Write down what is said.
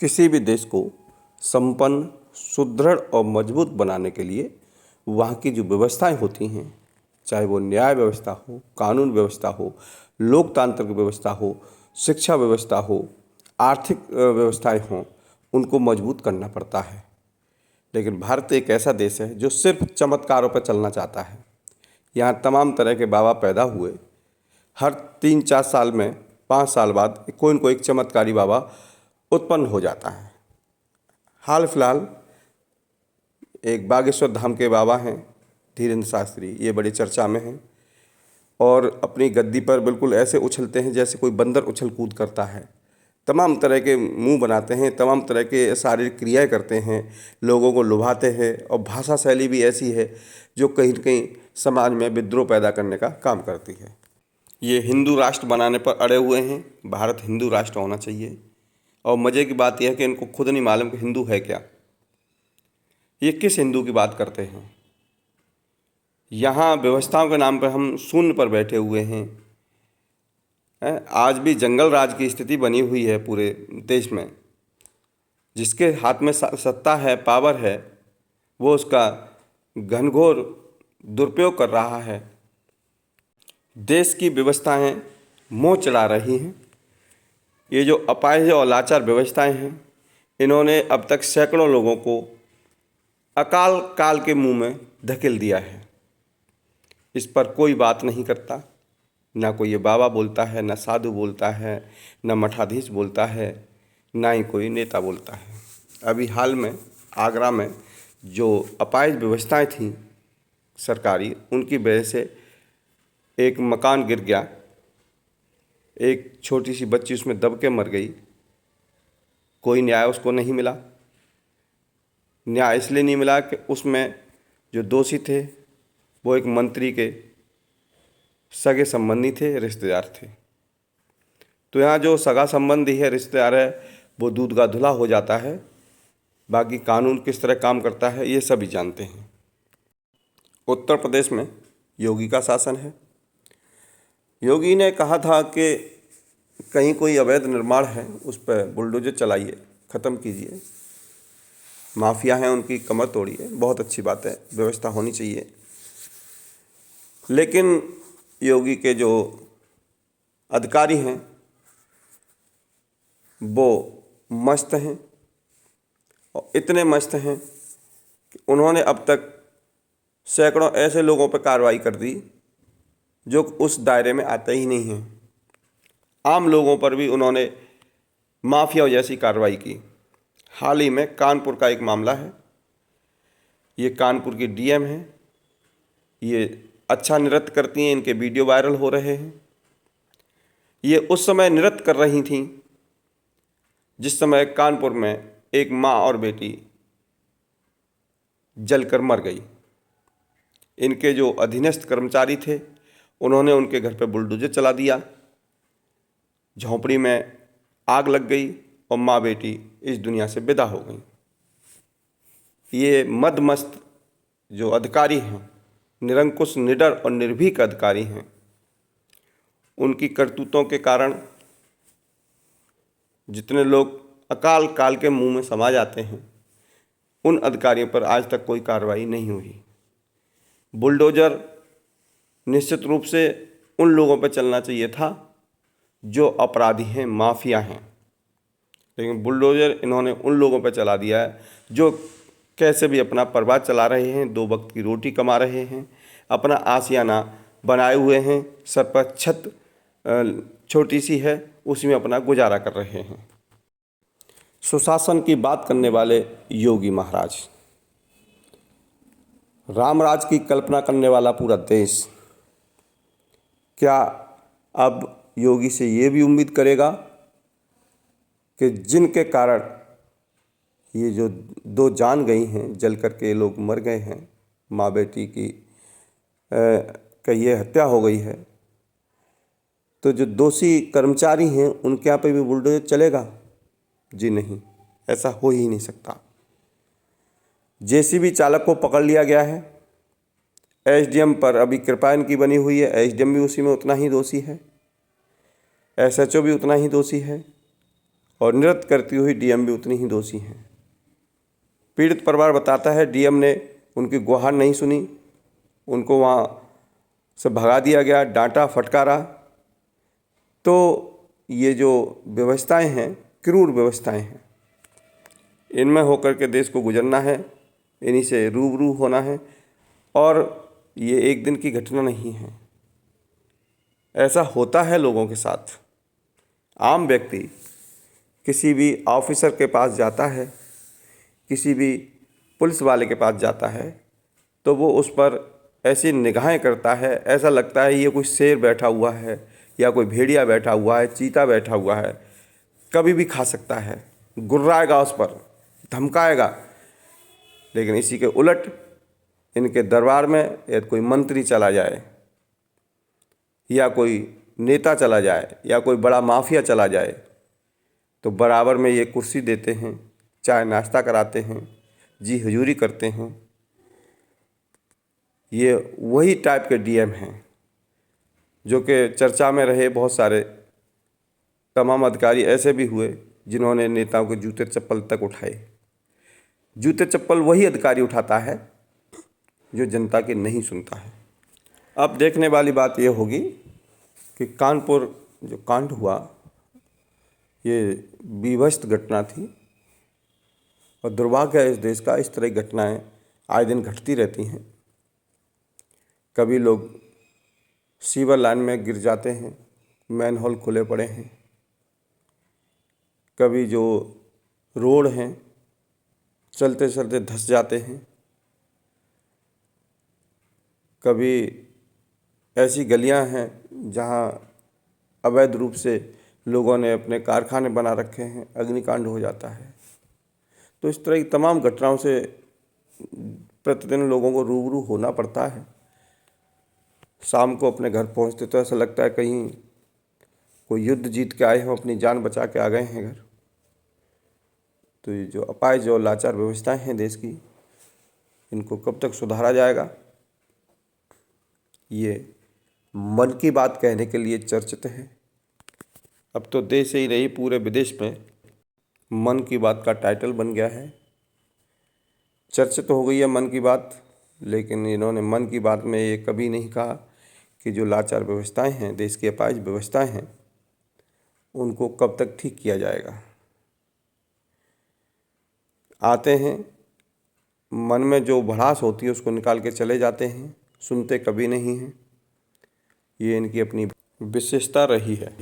किसी भी देश को संपन्न, सुदृढ़ और मजबूत बनाने के लिए वहाँ की जो व्यवस्थाएं होती हैं, चाहे वो न्याय व्यवस्था हो, कानून व्यवस्था हो, लोकतांत्रिक व्यवस्था हो, शिक्षा व्यवस्था हो, आर्थिक व्यवस्थाएं हों, उनको मजबूत करना पड़ता है। लेकिन भारत एक ऐसा देश है जो सिर्फ चमत्कारों पर चलना चाहता है। यहाँ तमाम तरह के बाबा पैदा हुए, हर 3-4 साल में 5 साल बाद कोई न कोई एक चमत्कारी बाबा उत्पन्न हो जाता है। हाल फिलहाल एक बागेश्वर धाम के बाबा हैं धीरेन्द्र शास्त्री, ये बड़ी चर्चा में हैं और अपनी गद्दी पर बिल्कुल ऐसे उछलते हैं जैसे कोई बंदर उछल कूद करता है। तमाम तरह के मुंह बनाते हैं, तमाम तरह के शारीरिक क्रियाएं करते हैं, लोगों को लुभाते हैं और भाषा शैली भी ऐसी है जो कहीं न कहीं समाज में विद्रोह पैदा करने का काम करती है। ये हिंदू राष्ट्र बनाने पर अड़े हुए हैं, भारत हिंदू राष्ट्र होना चाहिए। और मज़े की बात यह है कि इनको खुद नहीं मालूम कि हिंदू है क्या। ये किस हिंदू की बात करते हैं। यहाँ व्यवस्थाओं के नाम पर हम शून्य पर बैठे हुए हैं। आज भी जंगल राज की स्थिति बनी हुई है पूरे देश में। जिसके हाथ में सत्ता है, पावर है, वो उसका घनघोर दुरुपयोग कर रहा है। देश की व्यवस्थाएं मोह चढ़ा रही हैं। ये जो अपाहिज और लाचार व्यवस्थाएं हैं, इन्होंने अब तक सैकड़ों लोगों को अकाल काल के मुंह में धकेल दिया है। इस पर कोई बात नहीं करता, ना कोई ये बाबा बोलता है, ना साधु बोलता है, ना मठाधीश बोलता है, ना ही कोई नेता बोलता है। अभी हाल में आगरा में जो अपाहिज व्यवस्थाएं थीं सरकारी, उनकी वजह से एक मकान गिर गया, एक छोटी सी बच्ची उसमें दब के मर गई। कोई न्याय उसको नहीं मिला। न्याय इसलिए नहीं मिला कि उसमें जो दोषी थे वो एक मंत्री के सगे संबंधी थे, रिश्तेदार थे। तो यहाँ जो सगा संबंधी है, रिश्तेदार है, वो दूध का धुला हो जाता है। बाकी कानून किस तरह काम करता है ये सभी जानते हैं। उत्तर प्रदेश में योगी का शासन है। योगी ने कहा था कि कहीं कोई अवैध निर्माण है उस पर बुलडोजर चलाइए, ख़त्म कीजिए, माफिया हैं उनकी कमर तोड़िए। बहुत अच्छी बात है, व्यवस्था होनी चाहिए। लेकिन योगी के जो अधिकारी हैं वो मस्त हैं, और इतने मस्त हैं कि उन्होंने अब तक सैकड़ों ऐसे लोगों पर कार्रवाई कर दी जो उस दायरे में आते ही नहीं हैं। आम लोगों पर भी उन्होंने माफिया जैसी कार्रवाई की। हाल ही में कानपुर का एक मामला है। ये कानपुर की डीएम है, ये अच्छा नृत्य करती हैं, इनके वीडियो वायरल हो रहे हैं। ये उस समय नृत्य कर रही थीं जिस समय कानपुर में एक माँ और बेटी जलकर मर गई। इनके जो अधीनस्थ कर्मचारी थे उन्होंने उनके घर पर बुलडोजर चला दिया, झोंपड़ी में आग लग गई और माँ बेटी इस दुनिया से विदा हो गई। ये मदमस्त जो अधिकारी हैं, निरंकुश, निडर और निर्भीक अधिकारी हैं, उनकी करतूतों के कारण जितने लोग अकाल काल के मुंह में समा जाते हैं, उन अधिकारियों पर आज तक कोई कार्रवाई नहीं हुई। बुलडोजर निश्चित रूप से उन लोगों पर चलना चाहिए था जो अपराधी हैं, माफिया हैं, लेकिन बुलडोजर इन्होंने उन लोगों पर चला दिया है जो कैसे भी अपना परिवार चला रहे हैं, 2 वक्त की रोटी कमा रहे हैं, अपना आशियाना बनाए हुए हैं, सर पर छत छोटी सी है, उसी में अपना गुजारा कर रहे हैं। सुशासन की बात करने वाले योगी महाराज, राम राज की कल्पना करने वाला पूरा देश, क्या अब योगी से ये भी उम्मीद करेगा कि जिनके कारण ये जो 2 जान गई हैं, जल करके लोग मर गए हैं, माँ बेटी की ये हत्या हो गई है, तो जो दोषी कर्मचारी हैं उनके यहाँ पे भी बुलडोजर चलेगा? जी नहीं, ऐसा हो ही नहीं सकता। जेसीबी चालक को पकड़ लिया गया है। एसडीएम पर अभी कृपा इनकी बनी हुई है, एसडीएम भी उसी में उतना ही दोषी है, एसएचओ भी उतना ही दोषी है, और नृत्य करती हुई डीएम भी उतनी ही दोषी हैं। पीड़ित परिवार बताता है डीएम ने उनकी गुहार नहीं सुनी, उनको वहाँ से भगा दिया गया, डांटा फटकारा। तो ये जो व्यवस्थाएं हैं क्रूर व्यवस्थाएं हैं, इनमें होकर के देश को गुजरना है, इन्हीं से रूबरू होना है। और ये एक दिन की घटना नहीं है, ऐसा होता है लोगों के साथ। आम व्यक्ति किसी भी ऑफिसर के पास जाता है, किसी भी पुलिस वाले के पास जाता है, तो वो उस पर ऐसी निगाहें करता है, ऐसा लगता है ये कोई शेर बैठा हुआ है या कोई भेड़िया बैठा हुआ है, चीता बैठा हुआ है, कभी भी खा सकता है, गुर्राएगा उस पर, धमकाएगा। लेकिन इसी के उलट इनके दरबार में यदि कोई मंत्री चला जाए या कोई नेता चला जाए या कोई बड़ा माफिया चला जाए, तो बराबर में ये कुर्सी देते हैं, चाय नाश्ता कराते हैं, जी हजूरी करते हैं। ये वही टाइप के डीएम हैं जो कि चर्चा में रहे। बहुत सारे तमाम अधिकारी ऐसे भी हुए जिन्होंने नेताओं के जूते चप्पल तक उठाए। जूते चप्पल वही अधिकारी उठाता है जो जनता की नहीं सुनता है। अब देखने वाली बात यह होगी कि कानपुर जो कांड हुआ, ये बीभत्स घटना थी और दुर्भाग्य है इस देश का, इस तरह की घटनाएं आए दिन घटती रहती हैं। कभी लोग सीवर लाइन में गिर जाते हैं, मैन होल खुले पड़े हैं, कभी जो रोड हैं चलते चलते धंस जाते हैं, कभी ऐसी गलियां हैं जहां अवैध रूप से लोगों ने अपने कारखाने बना रखे हैं, अग्निकांड हो जाता है। तो इस तरह की तमाम घटनाओं से प्रतिदिन लोगों को रूबरू होना पड़ता है। शाम को अपने घर पहुंचते तो ऐसा लगता है कहीं कोई युद्ध जीत के आए हों, अपनी जान बचा के आ गए हैं घर। तो ये जो अपाहिज और लाचार व्यवस्थाएं हैं देश की, इनको कब तक सुधारा जाएगा, ये मन की बात कहने के लिए चर्चित है। अब तो देश ही नहीं पूरे विदेश में मन की बात का टाइटल बन गया है। चर्चित हो गई है मन की बात, लेकिन इन्होंने मन की बात में ये कभी नहीं कहा कि जो लाचार व्यवस्थाएं हैं, देश की अपाहिज व्यवस्थाएं हैं, उनको कब तक ठीक किया जाएगा। आते हैं, मन में जो भड़ास होती है उसको निकाल के चले जाते हैं, सुनते कभी नहीं हैं। ये इनकी अपनी विशेषता रही है।